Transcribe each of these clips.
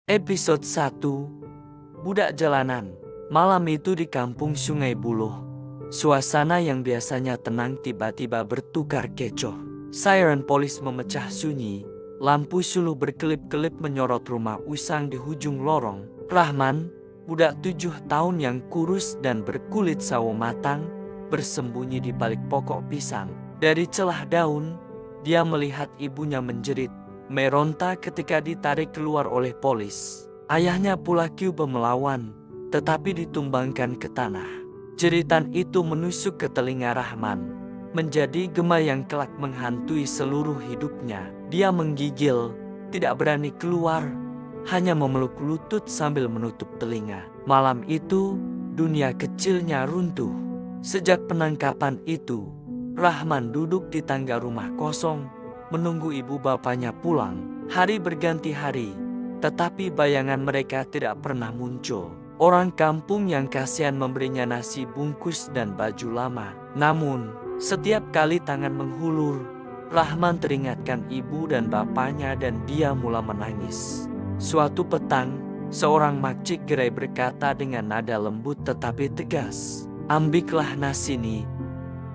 Episode 1. Budak Jalanan. Malam itu di kampung Sungai Buloh, suasana yang biasanya tenang tiba-tiba bertukar kecoh. Siren polis memecah sunyi, lampu suluh berkelip-kelip menyorot rumah usang di ujung lorong. Rahman, budak 7 tahun yang kurus dan berkulit sawo matang, bersembunyi di balik pokok pisang. Dari celah daun, dia melihat ibunya menjerit, meronta ketika ditarik keluar oleh polis. Ayahnya pula coba melawan, tetapi ditumbangkan ke tanah. Jeritan itu menusuk ke telinga Rahman, menjadi gema yang kelak menghantui seluruh hidupnya. Dia menggigil, tidak berani keluar, hanya memeluk lutut sambil menutup telinga. Malam itu, dunia kecilnya runtuh. Sejak penangkapan itu, Rahman duduk di tangga rumah kosong, menunggu ibu bapaknya pulang. Hari berganti hari, tetapi bayangan mereka tidak pernah muncul. Orang kampung yang kasihan memberinya nasi bungkus dan baju lama. Namun, setiap kali tangan menghulur, Rahman teringatkan ibu dan bapaknya dan dia mula menangis. Suatu petang, seorang makcik gerai berkata dengan nada lembut tetapi tegas, "Ambillah nasi ini,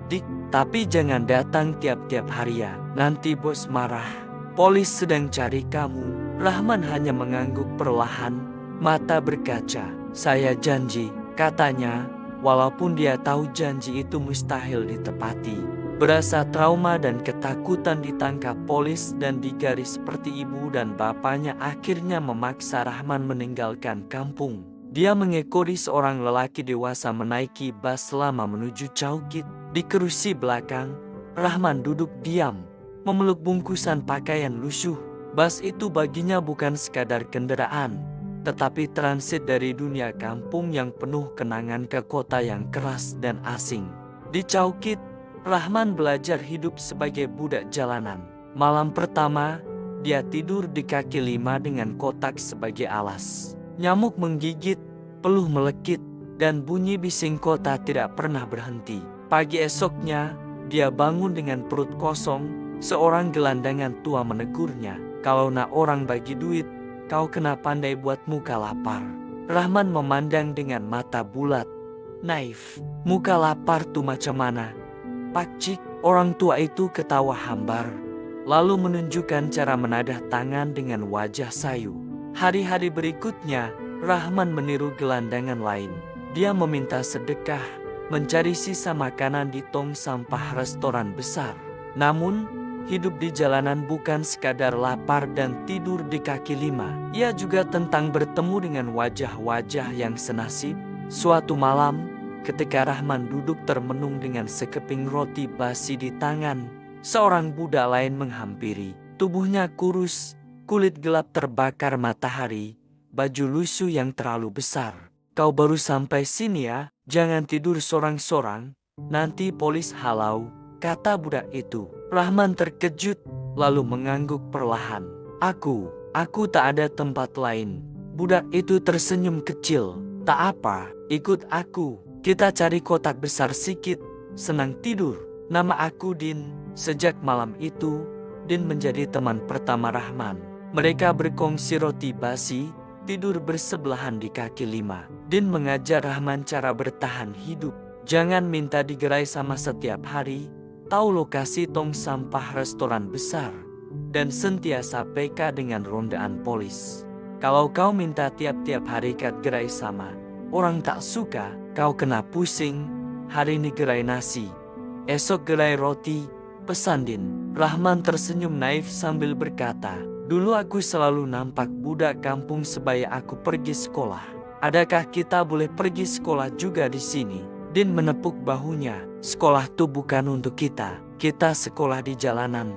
Dik, tapi jangan datang tiap-tiap hari ya, nanti bos marah. Polis sedang cari kamu." Rahman hanya mengangguk perlahan, mata berkaca. "Saya janji," katanya, walaupun dia tahu janji itu mustahil ditepati. Berasa trauma dan ketakutan ditangkap polis dan digaris seperti ibu dan bapaknya akhirnya memaksa Rahman meninggalkan kampung. Dia mengekori seorang lelaki dewasa menaiki bas lama menuju Caukit. Di kerusi belakang, Rahman duduk diam, memeluk bungkusan pakaian lusuh. Bas itu baginya bukan sekadar kendaraan, tetapi transit dari dunia kampung yang penuh kenangan ke kota yang keras dan asing. Di Caukit, Rahman belajar hidup sebagai budak jalanan. Malam pertama, dia tidur di kaki 5 dengan kotak sebagai alas. Nyamuk menggigit, peluh melekit, dan bunyi bising kota tidak pernah berhenti. Pagi esoknya, dia bangun dengan perut kosong. Seorang gelandangan tua menegurnya, "Kalau nak orang bagi duit, kau kena pandai buat muka lapar." Rahman memandang dengan mata bulat, naif. "Muka lapar tuh macam mana, Pakcik?" Orang tua itu ketawa hambar, lalu menunjukkan cara menadah tangan dengan wajah sayu. Hari-hari berikutnya, Rahman meniru gelandangan lain. Dia meminta sedekah, mencari sisa makanan di tong sampah restoran besar. Namun, hidup di jalanan bukan sekadar lapar dan tidur di kaki 5. Ia juga tentang bertemu dengan wajah-wajah yang senasib. Suatu malam, ketika Rahman duduk termenung dengan sekeping roti basi di tangan, seorang budak lain menghampiri. Tubuhnya kurus, kulit gelap terbakar matahari, baju lusuh yang terlalu besar. "Kau baru sampai sini ya? Jangan tidur sorang-sorang, nanti polis halau," kata budak itu. Rahman terkejut, lalu mengangguk perlahan. Aku tak ada tempat lain." Budak itu tersenyum kecil. "Tak apa, ikut aku. Kita cari kotak besar sikit. Senang tidur. Nama aku Din." Sejak malam itu, Din menjadi teman pertama Rahman. Mereka berkongsi roti basi, tidur bersebelahan di kaki 5. Din mengajar Rahman cara bertahan hidup. Jangan minta digerai sama setiap hari, tahu lokasi tong sampah restoran besar, dan sentiasa peka dengan rondaan polis. Kalau kau minta tiap-tiap hari kat gerai sama, orang tak suka, kau kena pusing. Hari ini gerai nasi, esok gerai roti, pesan Din. Rahman tersenyum naif sambil berkata, "Dulu aku selalu nampak budak kampung sebaya aku pergi sekolah. Adakah kita boleh pergi sekolah juga di sini?" Din menepuk bahunya. "Sekolah tuh bukan untuk kita. Kita sekolah di jalanan,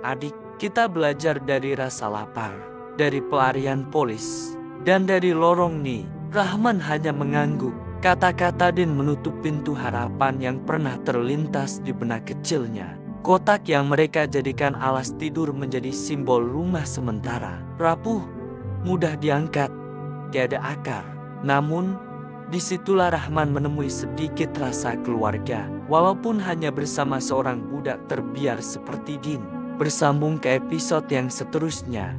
adik. Kita belajar dari rasa lapar, dari pelarian polis, dan dari lorong nih." Rahman hanya mengangguk. Kata-kata Din menutup pintu harapan yang pernah terlintas di benak kecilnya. Kotak yang mereka jadikan alas tidur menjadi simbol rumah sementara. Rapuh, mudah diangkat, tiada akar. Namun, disitulah Rahman menemui sedikit rasa keluarga, walaupun hanya bersama seorang budak terbiar seperti Din. Bersambung ke episode yang seterusnya.